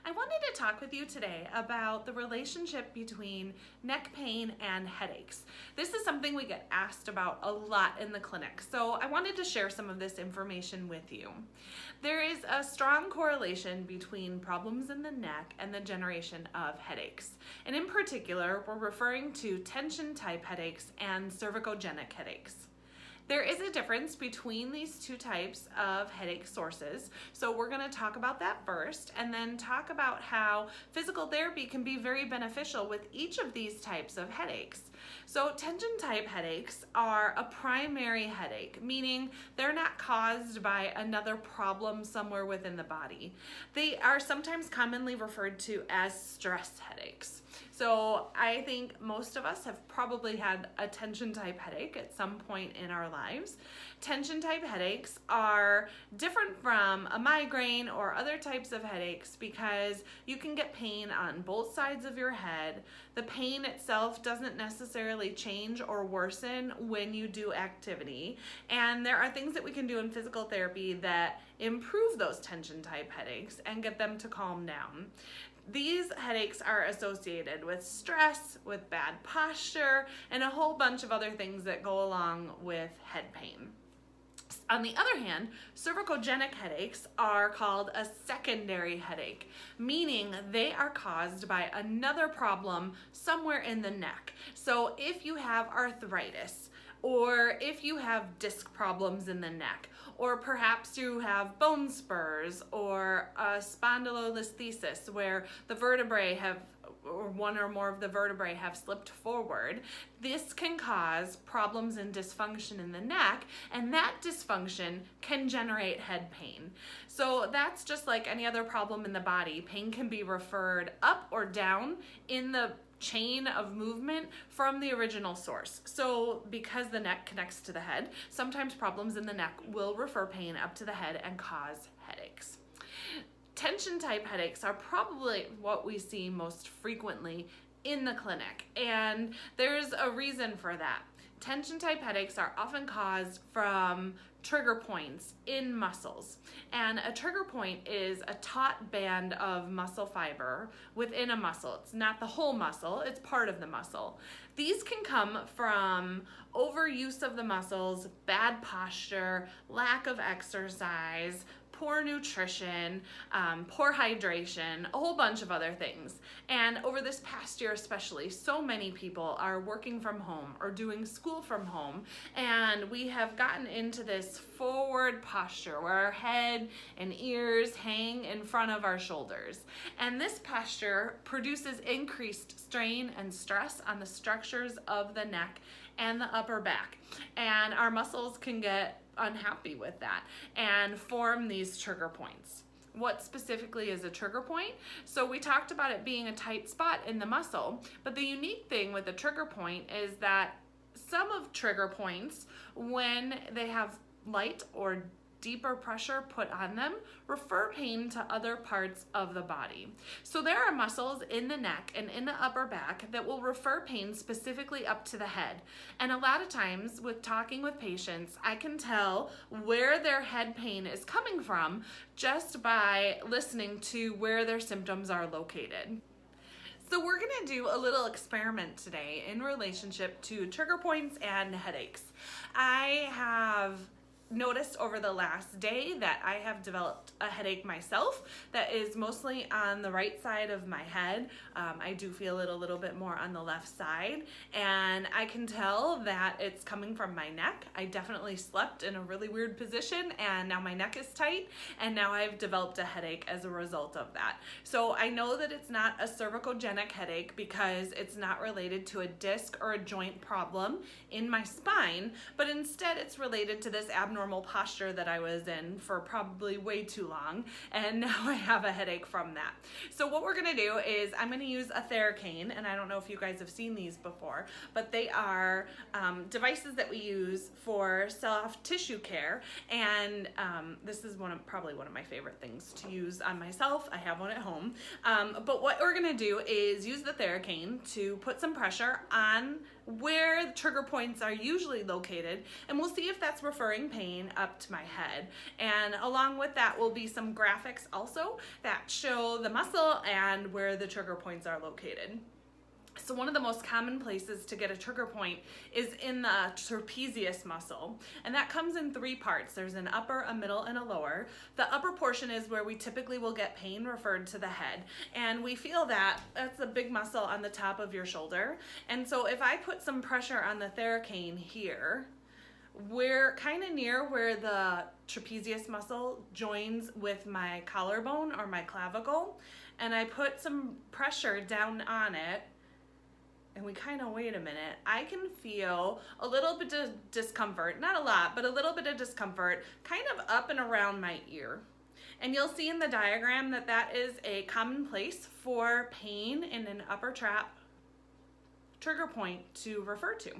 I wanted to talk with you today about the relationship between neck pain and headaches. This is something we get asked about a lot in the clinic, so I wanted to share some of this information with you. There is a strong correlation between problems in the neck and the generation of headaches. And in particular, we're referring to tension type headaches and cervicogenic headaches. There is a difference between these two types of headache sources, so we're going to talk about that first and then talk about how physical therapy can be very beneficial with each of these types of headaches. So tension type headaches are a primary headache, meaning they're not caused by another problem somewhere within the body. They are sometimes commonly referred to as stress headaches. So I think most of us have probably had a tension type headache at some point in our lives. Tension type headaches are different from a migraine or other types of headaches because you can get pain on both sides of your head. The pain itself doesn't necessarily change or worsen when you do activity. And there are things that we can do in physical therapy that improve those tension type headaches and get them to calm down. These headaches are associated with stress, with bad posture, and a whole bunch of other things that go along with head pain. On the other hand, cervicogenic headaches are called a secondary headache, meaning they are caused by another problem somewhere in the neck. So if you have arthritis, or if you have disc problems in the neck, or perhaps you have bone spurs or a spondylolisthesis where the vertebrae have, or one or more of the vertebrae have slipped forward, this can cause problems and dysfunction in the neck, and that dysfunction can generate head pain. So that's just like any other problem in the body. Pain can be referred up or down in the chain of movement from the original source. So because the neck connects to the head, sometimes problems in the neck will refer pain up to the head and cause headaches. Tension type headaches are probably what we see most frequently in the clinic, and there's a reason for that. Tension type headaches are often caused from trigger points in muscles, and a trigger point is a taut band of muscle fiber within a muscle. It's not the whole muscle, it's part of the muscle. These can come from overuse of the muscles, bad posture, lack of exercise, poor nutrition, poor hydration, a whole bunch of other things. And over this past year especially, so many people are working from home or doing school from home, and we have gotten into this forward posture where our head and ears hang in front of our shoulders. And this posture produces increased strain and stress on the structures of the neck and the upper back. And our muscles can get unhappy with that and form these trigger points. What specifically is a trigger point? So we talked about it being a tight spot in the muscle, but the unique thing with a trigger point is that some of trigger points, when they have light or deeper pressure put on them, refer pain to other parts of the body. So there are muscles in the neck and in the upper back that will refer pain specifically up to the head. And a lot of times with talking with patients, I can tell where their head pain is coming from just by listening to where their symptoms are located. So we're gonna do a little experiment today in relationship to trigger points and headaches. I have noticed over the last day that I have developed a headache myself that is mostly on the right side of my head. I do feel it a little bit more on the left side, and I can tell that it's coming from my neck. I definitely slept in a really weird position, and now my neck is tight, and now I've developed a headache as a result of that. So I know that it's not a cervicogenic headache because it's not related to a disc or a joint problem in my spine, but instead it's related to this abnormal posture that I was in for probably way too long, and now I have a headache from that. So what we're gonna do is I'm gonna use a Theracane, and I don't know if you guys have seen these before, but they are devices that we use for soft tissue care, and this is probably one of my favorite things to use on myself. I have one at home, but what we're gonna do is use the Theracane to put some pressure on where the trigger points are usually located, and we'll see if that's referring pain up to my head. And along with that will be some graphics also that show the muscle and where the trigger points are located. So one of the most common places to get a trigger point is in the trapezius muscle, and that comes in 3 parts. There's an upper, a middle, and a lower. The upper portion is where we typically will get pain referred to the head, and we feel that that's a big muscle on the top of your shoulder. And so if I put some pressure on the theracane here, we're kind of near where the trapezius muscle joins with my collarbone or my clavicle, and I put some pressure down on it, and we kind of wait a minute, I can feel a little bit of discomfort, not a lot, but a little bit of discomfort kind of up and around my ear. And you'll see in the diagram that that is a common place for pain in an upper trap trigger point to refer to.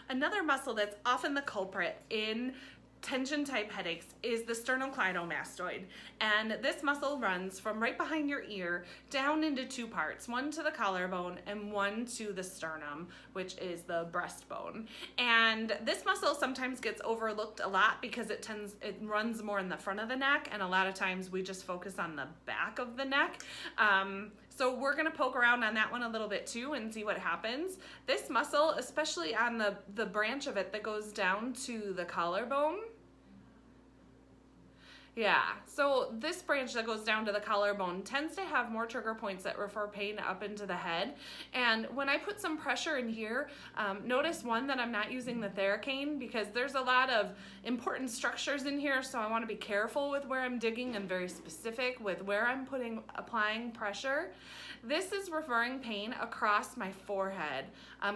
Another muscle that's often the culprit in tension type headaches is the sternocleidomastoid, and this muscle runs from right behind your ear down into 2 parts, one to the collarbone and one to the sternum, which is the breastbone. And this muscle sometimes gets overlooked a lot because it runs more in the front of the neck, and a lot of times we just focus on the back of the neck. So we're gonna poke around on that one a little bit too and see what happens. This muscle, especially on the branch of it that goes down to the collarbone, yeah, so this branch that goes down to the collarbone tends to have more trigger points that refer pain up into the head. And when I put some pressure in here, notice one that I'm not using the theracane because there's a lot of important structures in here, so I want to be careful with where I'm digging and very specific with where I'm applying pressure. This is referring pain across my forehead,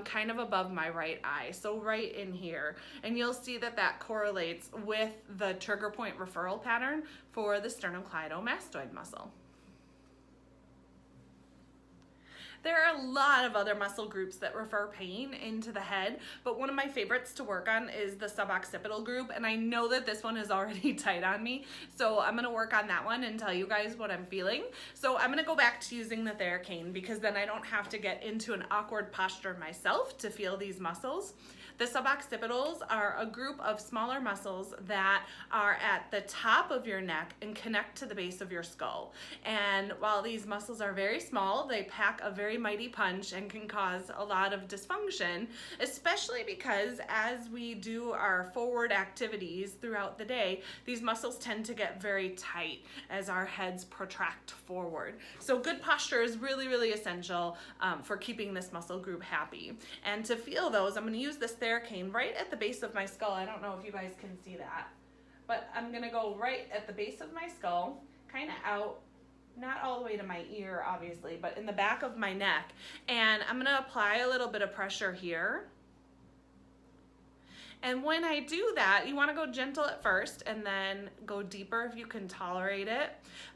kind of above my right eye, so right in here. And you'll see that that correlates with the trigger point referral pattern for the sternocleidomastoid muscle. There are a lot of other muscle groups that refer pain into the head, but one of my favorites to work on is the suboccipital group, and I know that this one is already tight on me, so I'm gonna work on that one and tell you guys what I'm feeling. So I'm gonna go back to using the theracane because then I don't have to get into an awkward posture myself to feel these muscles. The suboccipitals are a group of smaller muscles that are at the top of your neck and connect to the base of your skull. And while these muscles are very small, they pack a very mighty punch and can cause a lot of dysfunction, especially because as we do our forward activities throughout the day, these muscles tend to get very tight as our heads protract forward. So good posture is really, really essential for keeping this muscle group happy. And to feel those, I'm going to use this theracane right at the base of my skull. I don't know if you guys can see that, but I'm going to go right at the base of my skull, kind of out, not all the way to my ear, obviously, but in the back of my neck. And I'm going to apply a little bit of pressure here. And when I do that, you want to go gentle at first and then go deeper if you can tolerate it.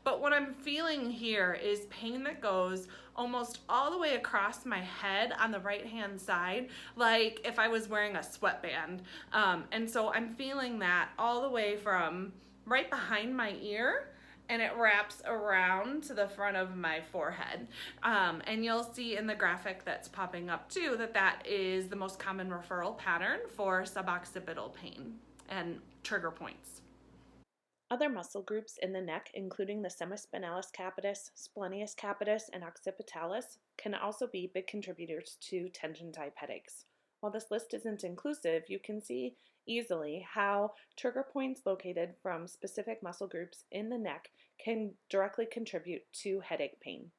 But what I'm feeling here is pain that goes almost all the way across my head on the right-hand side, like if I was wearing a sweatband. And so I'm feeling that all the way from right behind my ear, and it wraps around to the front of my forehead. And you'll see in the graphic that's popping up too that that is the most common referral pattern for suboccipital pain and trigger points. Other muscle groups in the neck, including the semispinalis capitis, splenius capitis, and occipitalis, can also be big contributors to tension type headaches. While this list isn't inclusive, you can see easily how trigger points located from specific muscle groups in the neck can directly contribute to headache pain.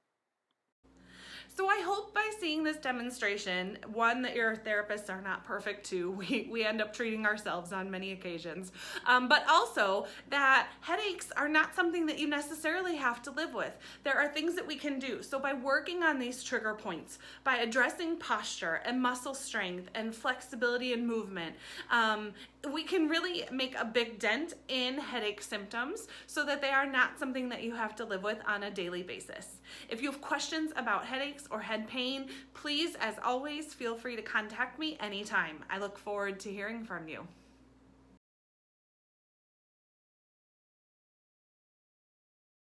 So I hope by seeing this demonstration, one, that your therapists are not perfect too. We end up treating ourselves on many occasions, but also that headaches are not something that you necessarily have to live with. There are things that we can do. So by working on these trigger points, by addressing posture and muscle strength and flexibility and movement, we can really make a big dent in headache symptoms so that they are not something that you have to live with on a daily basis. If you have questions about headaches or head pain, please, as always, feel free to contact me anytime. I look forward to hearing from you.